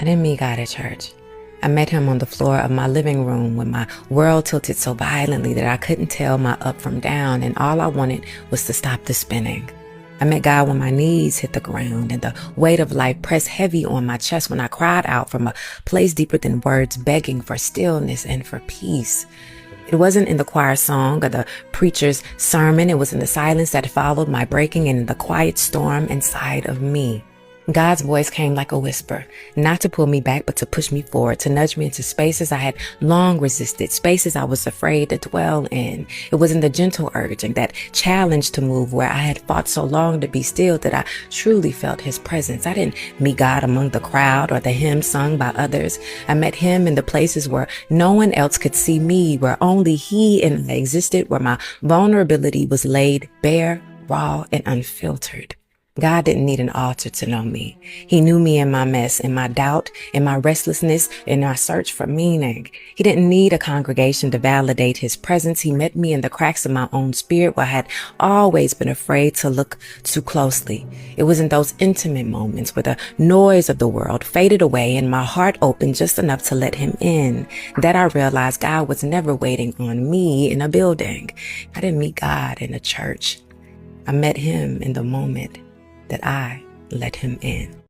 I didn't meet God at church. I met him on the floor of my living room when my world tilted so violently that I couldn't tell my up from down, and all I wanted was to stop the spinning. I met God when my knees hit the ground and the weight of life pressed heavy on my chest, when I cried out from a place deeper than words, begging for stillness and for peace. It wasn't in the choir song or the preacher's sermon. It was in the silence that followed my breaking and in the quiet storm inside of me. God's voice came like a whisper, not to pull me back, but to push me forward, to nudge me into spaces I had long resisted, spaces I was afraid to dwell in. It was in the gentle urging, that challenge to move, where I had fought so long to be still, that I truly felt his presence. I didn't meet God among the crowd or the hymns sung by others. I met him in the places where no one else could see me, where only he and I existed, where my vulnerability was laid bare, raw, and unfiltered. God didn't need an altar to know me. He knew me in my mess, in my doubt, in my restlessness, in my search for meaning. He didn't need a congregation to validate his presence. He met me in the cracks of my own spirit, where I had always been afraid to look too closely. It was in those intimate moments where the noise of the world faded away and my heart opened just enough to let him in, that I realized God was never waiting on me in a building. I didn't meet God in a church. I met him in the moment that I let him in.